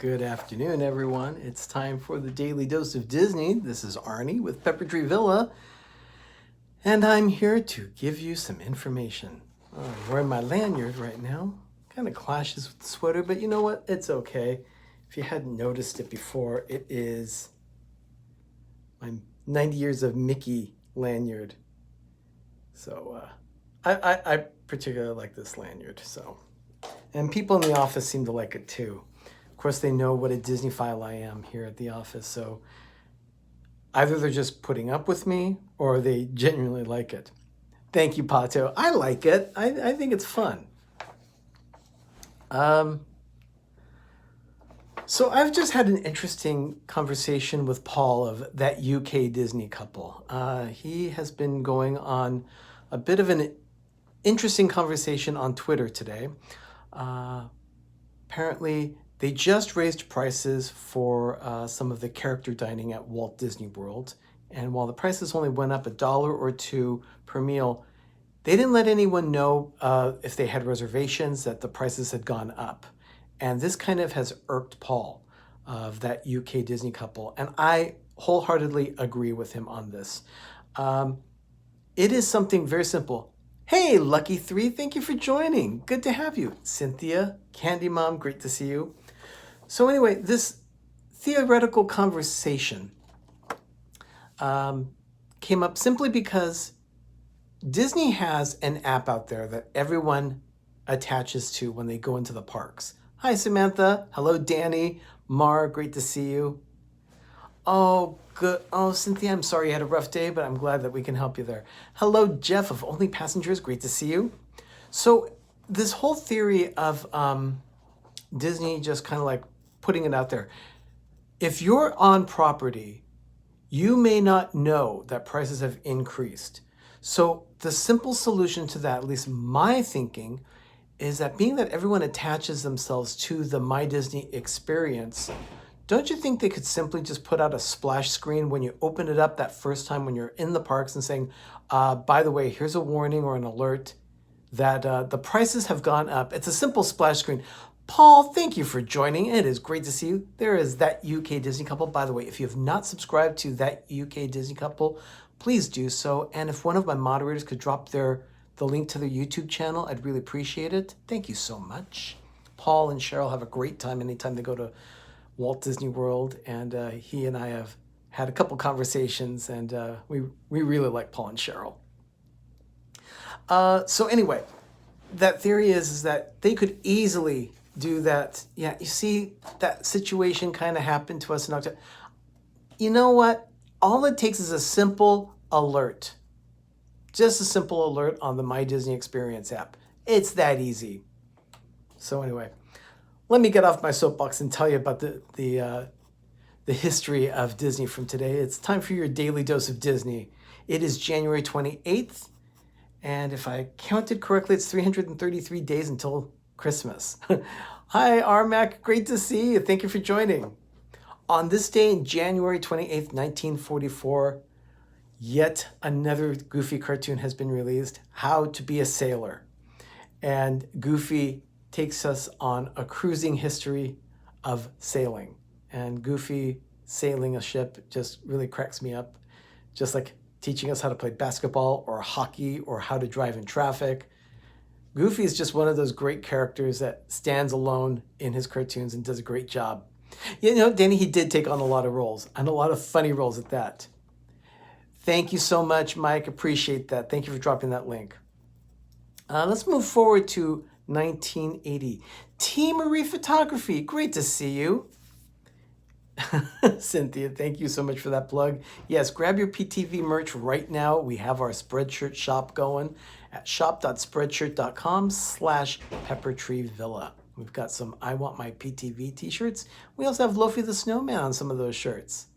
Good afternoon, everyone. It's time for the Daily Dose of Disney. This is Arnie with Pepper Tree Villa, and I'm here to give you some information. I'm wearing my lanyard right now. Kind of clashes with the sweater, but you know what? It's okay. If you hadn't noticed it before, it is my 90 years of Mickey lanyard. So I particularly like this lanyard. And people in the office seem to like it too. Of course, they know what a Disney-phile I am here at the office, so either they're just putting up with me or they genuinely like it. Thank you, Pato. I like it. I think it's fun. So I've just had an interesting conversation with Paul of that UK Disney couple. He has been going on a bit of an interesting conversation on Twitter today. Apparently, they just raised prices for some of the character dining at Walt Disney World. And while the prices only went up $1 or $2 per meal, they didn't let anyone know if they had reservations that the prices had gone up. And this kind of has irked Paul of that UK Disney couple. And I wholeheartedly agree with him on this. It is something very simple. Hey, Lucky3, thank you for joining. Good to have you. Cynthia, Candy Mom, great to see you. So anyway, this theoretical conversation came up simply because Disney has an app out there that everyone attaches to when they go into the parks. Hi, Samantha. Hello, Danny. Mar, great to see you. Oh, good. Oh, Cynthia, I'm sorry you had a rough day, but I'm glad that we can help you there. Hello, Jeff of Only Passengers. Great to see you. So this whole theory of Disney just kind of like putting it out there. If you're on property, you may not know that prices have increased. So the simple solution to that, at least my thinking, is that being that everyone attaches themselves to the My Disney experience, don't you think they could simply just put out a splash screen when you open it up that first time when you're in the parks and saying, by the way, here's a warning or an alert that the prices have gone up. It's a simple splash screen. Paul, thank you for joining. It is great to see you. There is That UK Disney Couple. By the way, if you have not subscribed to That UK Disney Couple, please do so. And if one of my moderators could drop the link to their YouTube channel, I'd really appreciate it. Thank you so much. Paul and Cheryl have a great time anytime they go to Walt Disney World, and he and I have had a couple conversations, and we really like Paul and Cheryl. So anyway, that theory is that they could easily do that. Yeah, you see, that situation kind of happened to us in October. You know what? All it takes is a simple alert. Just a simple alert on the My Disney Experience app. It's that easy. So anyway, let me get off my soapbox and tell you about the history of Disney from today. It's time for your daily dose of Disney. It is January 28th, and if I counted correctly, it's 333 days until Christmas. Hi, Armac. Great to see you. Thank you for joining. On this day in January 28th, 1944, yet another Goofy cartoon has been released, How to Be a Sailor. And Goofy takes us on a cruising history of sailing. And Goofy sailing a ship just really cracks me up. Just like teaching us how to play basketball or hockey or how to drive in traffic. Goofy is just one of those great characters that stands alone in his cartoons and does a great job. You know, Danny, he did take on a lot of roles, and a lot of funny roles at that. Thank you so much, Mike. Appreciate that. Thank you for dropping that link. Let's move forward to 1980. T. Marie Photography, great to see you. Cynthia, thank you so much for that plug. Yes, grab your PTV merch right now. We have our Spreadshirt shop going at shop.spreadshirt.com/peppertreevilla. We've got some I Want My PTV t-shirts. We also have Lofi the Snowman on some of those shirts.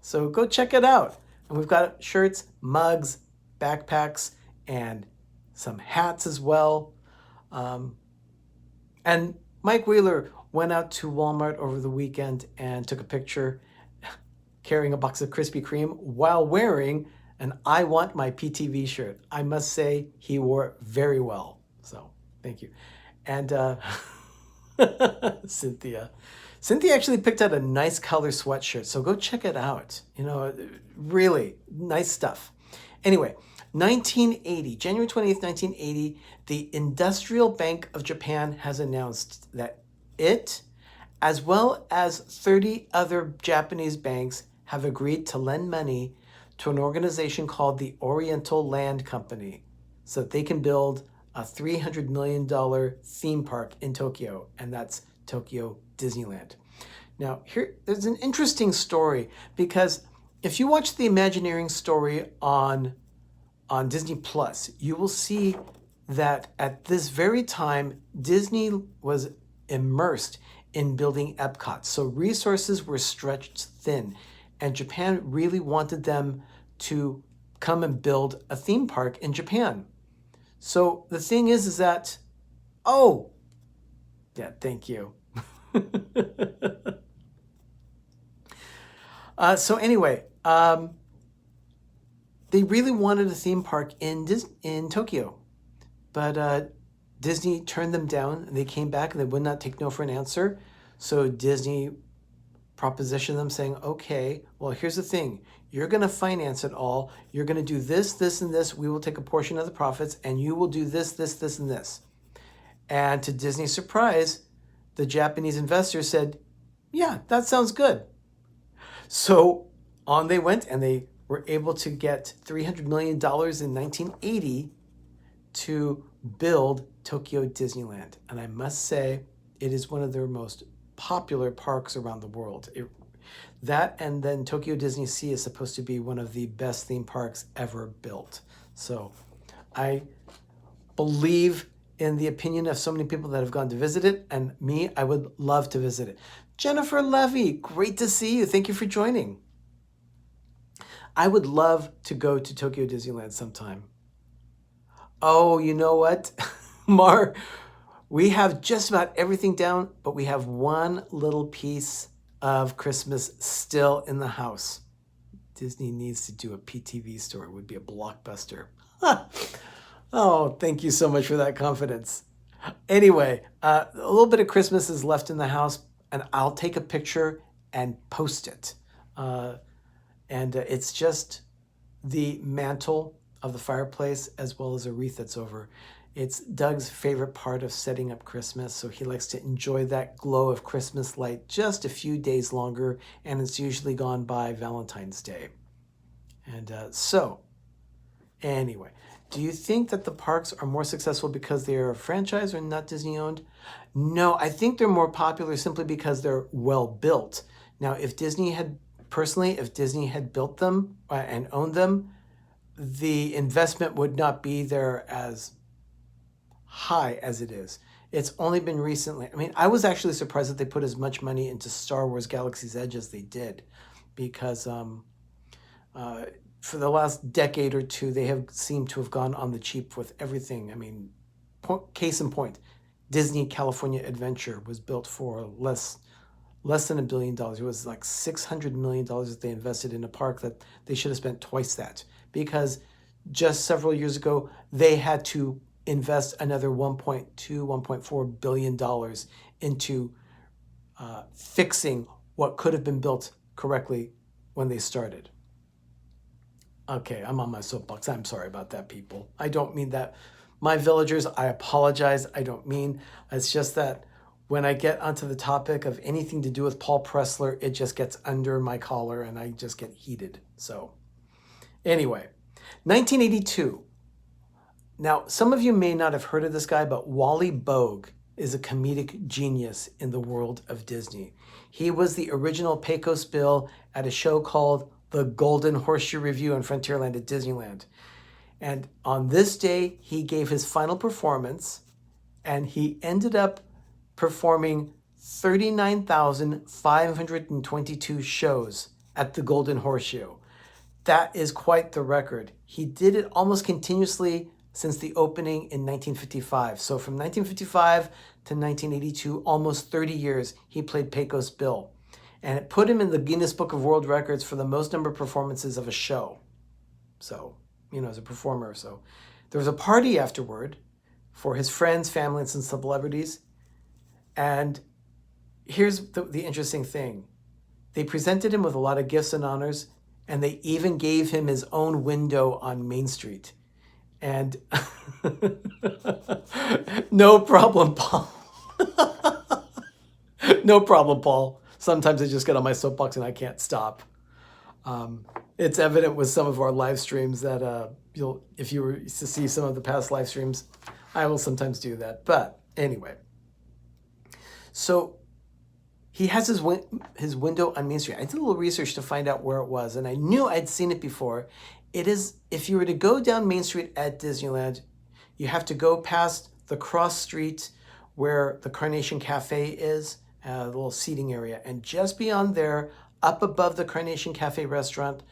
So go check it out. And we've got shirts, mugs, backpacks, and some hats as well. And Mike Wheeler went out to Walmart over the weekend and took a picture carrying a box of Krispy Kreme while wearing an I Want My PTV shirt. I must say he wore it very well. So thank you. And Cynthia Cynthia actually picked out a nice color sweatshirt, so go check it out. Really nice stuff. Anyway, 1980, January 20th, 1980, the Industrial Bank of Japan has announced that it, as well as 30 other Japanese banks, have agreed to lend money to an organization called the Oriental Land Company so that they can build a $300 million theme park in Tokyo, and that's Tokyo Disneyland. Now, there's an interesting story, because if you watch the Imagineering story on Disney Plus, you will see that at this very time, Disney was immersed in building Epcot. So resources were stretched thin, and Japan really wanted them to come and build a theme park in Japan. So the thing is that, oh, yeah, thank you. So anyway, they really wanted a theme park in Tokyo, but Disney turned them down, and they came back and they would not take no for an answer. So Disney propositioned them saying, okay, well, here's the thing. You're going to finance it all. You're going to do this, this, and this. We will take a portion of the profits, and you will do this, this, this, and this. And to Disney's surprise, the Japanese investors said, yeah, that sounds good. So on they went, and they were able to get $300 million in 1980 to build Tokyo Disneyland. And I must say, it is one of their most popular parks around the world. That and then Tokyo Disney Sea is supposed to be one of the best theme parks ever built. So I believe in the opinion of so many people that have gone to visit it, and me, I would love to visit it. Jennifer Levy, great to see you. Thank you for joining. I would love to go to Tokyo Disneyland sometime. Oh, you know what, Mar? We have just about everything down, but we have one little piece of Christmas still in the house. Disney needs to do a PTV store. It would be a blockbuster. Oh, thank you so much for that confidence. Anyway, a little bit of Christmas is left in the house, and I'll take a picture and post it. And it's just the mantle of the fireplace as well as a wreath that's over. It's Doug's favorite part of setting up Christmas, so he likes to enjoy that glow of Christmas light just a few days longer, and it's usually gone by Valentine's Day. And so, anyway, do you think that the parks are more successful because they are a franchise or not Disney-owned? No, I think they're more popular simply because they're well-built. Now, if Disney had built them and owned them, the investment would not be there as high as it is. It's only been recently. I mean, I was actually surprised that they put as much money into Star Wars Galaxy's Edge as they did, because for the last decade or two, they have seemed to have gone on the cheap with everything. I mean, case in point, Disney California Adventure was built for less than $1 billion. It was like $600 million that they invested in a park that they should have spent twice that, because just several years ago, they had to invest another $1.2, $1.4 billion into fixing what could have been built correctly when they started. Okay, I'm on my soapbox. I'm sorry about that, people. I don't mean that. My villagers, I apologize. I don't mean. It's just that when I get onto the topic of anything to do with Paul Pressler, it just gets under my collar and I just get heated. So anyway, 1982. Now, some of you may not have heard of this guy, but Wally Bogue is a comedic genius in the world of Disney. He was the original Pecos Bill at a show called The Golden Horseshoe Review in Frontierland at Disneyland. And on this day, he gave his final performance, and he ended up performing 39,522 shows at the Golden Horseshoe. That is quite the record. He did it almost continuously since the opening in 1955. So from 1955 to 1982, almost 30 years, he played Pecos Bill. And it put him in the Guinness Book of World Records for the most number of performances of a show. So, as a performer. So there was a party afterward for his friends, family, and some celebrities. And here's the interesting thing. They presented him with a lot of gifts and honors, and they even gave him his own window on Main Street. And no problem, Paul. No problem, Paul. Sometimes I just get on my soapbox and I can't stop. It's evident with some of our live streams that if you were to see some of the past live streams, I will sometimes do that. But anyway, so he has his window on Main Street. I did a little research to find out where it was, and I knew I'd seen it before. It is, if you were to go down Main Street at Disneyland, you have to go past the cross street where the Carnation Cafe is, the little seating area. And just beyond there, up above the Carnation Cafe restaurant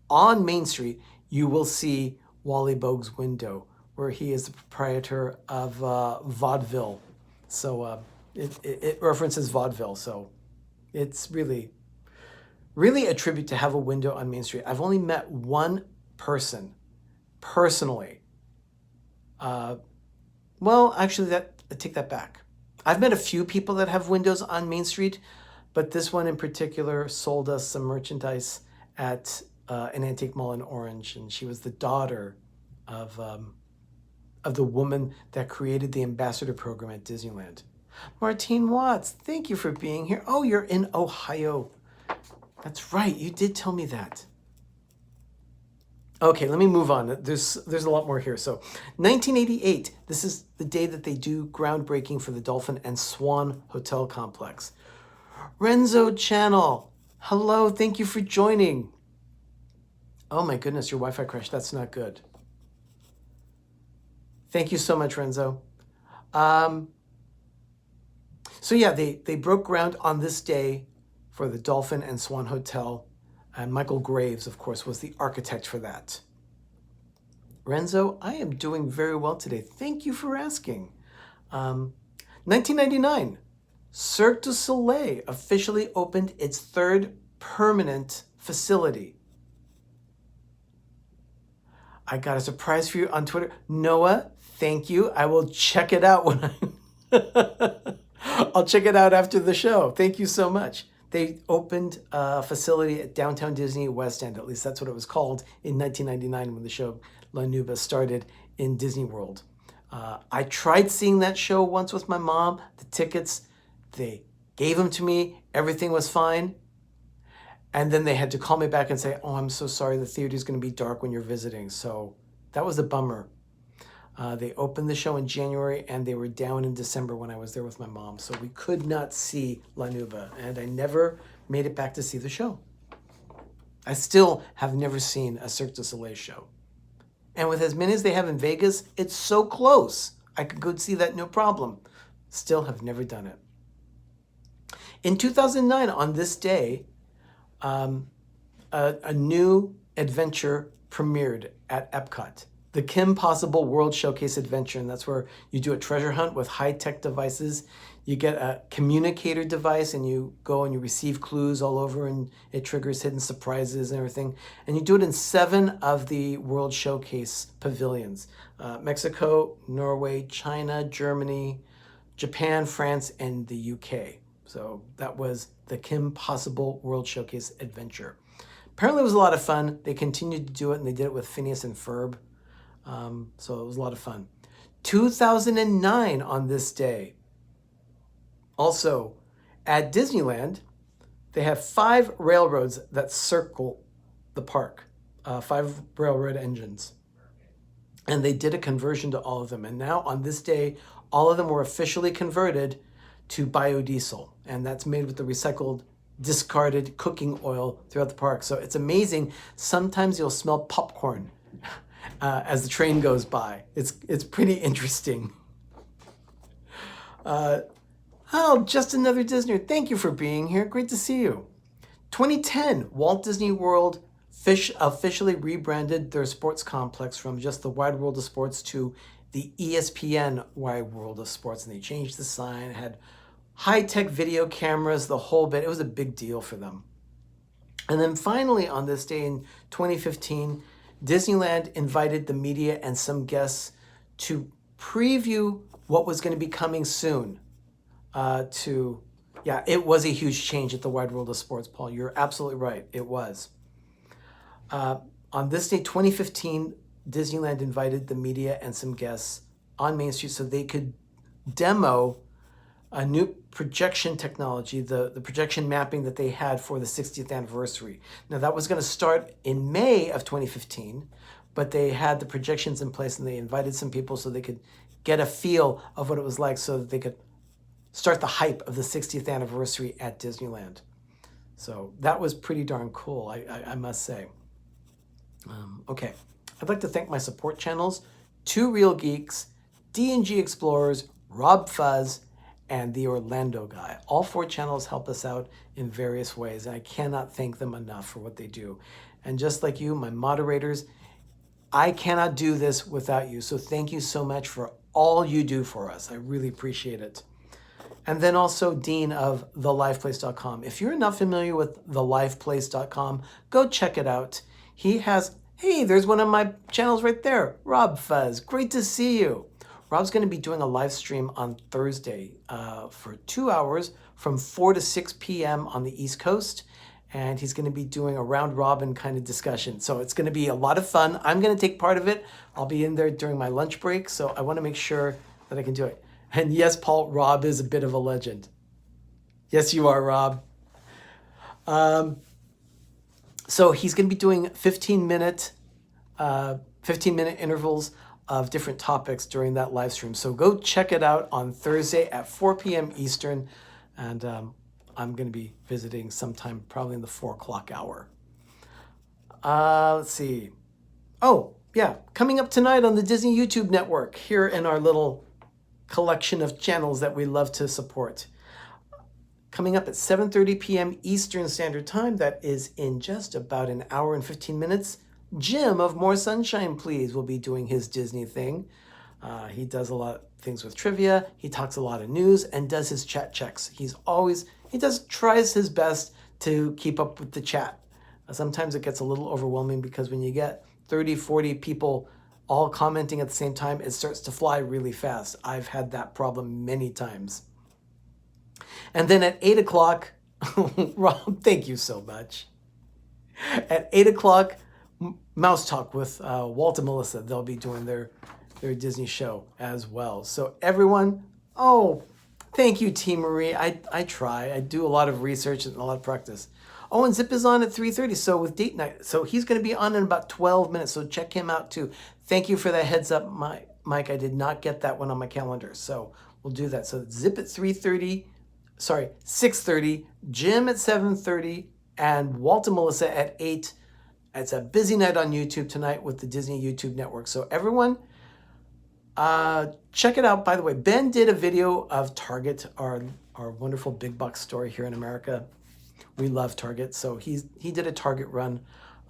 on Main Street, you will see Wally Bogue's window, where he is the proprietor of Vaudeville. So it references vaudeville. So it's really, really a tribute to have a window on Main Street. I've only met one person personally. Well, actually, I take that back. I've met a few people that have windows on Main Street, but this one in particular sold us some merchandise at an antique mall in Orange, and she was the daughter of the woman that created the ambassador program at Disneyland. Martine Watts, thank you for being here. Oh, you're in Ohio. That's right, you did tell me that. Okay, let me move on. There's a lot more here. So 1988, this is the day that they do groundbreaking for the Dolphin and Swan Hotel Complex. Renzo Channel, hello, thank you for joining. Oh my goodness, your Wi-Fi crashed. That's not good. Thank you so much, Renzo. So yeah, they broke ground on this day for the Dolphin and Swan Hotel. And Michael Graves, of course, was the architect for that. Renzo, I am doing very well today. Thank you for asking. 1999, Cirque du Soleil officially opened its third permanent facility. I got a surprise for you on Twitter. Noah, thank you. I will check it out when I'll check it out after the show. Thank you so much. They opened a facility at Downtown Disney West End, at least that's what it was called, in 1999 when the show La Nuba started in Disney World. I tried seeing that show once with my mom. The tickets, they gave them to me. Everything was fine. And then they had to call me back and say, oh, I'm so sorry, the theater is going to be dark when you're visiting. So that was a bummer. They opened the show in January and they were down in December when I was there with my mom. So we could not see La Nuba and I never made it back to see the show. I still have never seen a Cirque du Soleil show. And with as many as they have in Vegas, it's so close. I could go see that no problem. Still have never done it. In 2009, on this day, a new adventure premiered at Epcot. The Kim Possible World Showcase Adventure, and that's where you do a treasure hunt with high-tech devices. You get a communicator device and you go and you receive clues all over and it triggers hidden surprises and everything. And you do it in 7 of the World Showcase pavilions. Mexico, Norway, China, Germany, Japan, France, and the UK. So that was the Kim Possible World Showcase Adventure. Apparently it was a lot of fun. They continued to do it and they did it with Phineas and Ferb. So it was a lot of fun. 2009 on this day. Also, at Disneyland, they have 5 railroads that circle the park. 5 railroad engines. And they did a conversion to all of them. And now on this day, all of them were officially converted to biodiesel. And that's made with the recycled, discarded cooking oil throughout the park. So it's amazing. Sometimes you'll smell popcorn as the train goes by. It's pretty interesting. Oh, just another Disney. Thank you for being here. Great to see you. 2010, Walt Disney World officially rebranded their sports complex from just the Wide World of Sports to the ESPN Wide World of Sports. And they changed the sign, it had high-tech video cameras, the whole bit. It was a big deal for them. And then finally on this day in 2015, Disneyland invited the media and some guests to preview what was going to be coming soon to Yeah, it was a huge change at the Wide World of Sports, Paul. You're absolutely right. It was. On this day, 2015, Disneyland invited the media and some guests on Main Street so they could demo a new projection technology, the projection mapping that they had for the 60th anniversary. Now, that was going to start in May of 2015, but they had the projections in place and they invited some people so they could get a feel of what it was like so that they could start the hype of the 60th anniversary at Disneyland. So that was pretty darn cool, I must say. Okay, I'd like to thank my support channels, Two Real Geeks, D&G Explorers, Rob Fuzz, and the Orlando Guy. All 4 channels help us out in various ways, and I cannot thank them enough for what they do. And just like you, my moderators, I cannot do this without you. So thank you so much for all you do for us. I really appreciate it. And then also Dean of thelifeplace.com. If you're not familiar with thelifeplace.com, go check it out. He has, hey, there's one of my channels right there, Rob Fuzz. Great to see you. Rob's going to be doing a live stream on Thursday for 2 hours from 4 to 6 p.m. on the East Coast. And he's going to be doing a round robin kind of discussion. So it's going to be a lot of fun. I'm going to take part of it. I'll be in there during my lunch break. So I want to make sure that I can do it. And yes, Paul, Rob is a bit of a legend. Yes, you are, Rob. So he's going to be doing 15-minute intervals of different topics during that live stream. So go check it out on Thursday at 4 p.m. Eastern. And I'm going to be visiting sometime probably in the 4 o'clock hour. Let's see. Oh, yeah. Coming up tonight on the Disney YouTube network here in our little collection of channels that we love to support. Coming up at 7:30 p.m. Eastern Standard Time, that is in just about an hour and 15 minutes, Jim of More Sunshine Please will be doing his Disney thing. He does a lot of things with trivia, he talks a lot of news, and does his chat checks. He tries his best to keep up with the chat. Sometimes it gets a little overwhelming because when you get 30, 40 people all commenting at the same time, it starts to fly really fast. I've had that problem many times. And then at 8 o'clock, Rob, thank you so much. At 8 o'clock, Mouse Talk with Walt and Melissa. They'll be doing their Disney show as well. So everyone, thank you, T. Marie. I try. I do a lot of research and a lot of practice. Oh, and Zip is on at 3:30, so with date night. So he's going to be on in about 12 minutes, so check him out too. Thank you for that heads up, Mike. I did not get that one on my calendar, so we'll do that. So Zip at 6:30, Jim at 7:30, and Walt and Melissa at 8. It's a busy night on YouTube tonight with the Disney YouTube network. So everyone, check it out. By the way, Ben did a video of Target, our wonderful big box store here in America. We love Target. So he did a Target run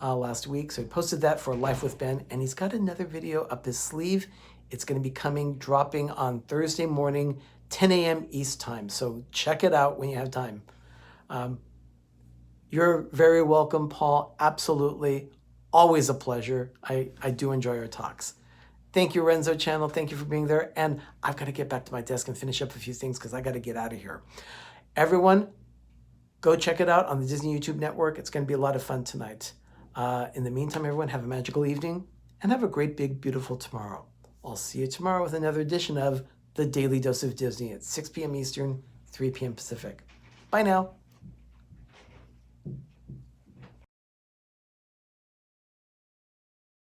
last week. So he posted that for Life with Ben, and he's got another video up his sleeve. It's going to be dropping on Thursday morning, 10 a.m. East time. So check it out when you have time. You're very welcome, Paul. Absolutely. Always a pleasure. I do enjoy our talks. Thank you, Renzo Channel. Thank you for being there. And I've got to get back to my desk and finish up a few things because I got to get out of here. Everyone, go check it out on the Disney YouTube network. It's going to be a lot of fun tonight. In the meantime, everyone, have a magical evening and have a great, big, beautiful tomorrow. I'll see you tomorrow with another edition of The Daily Dose of Disney at 6 p.m. Eastern, 3 p.m. Pacific. Bye now.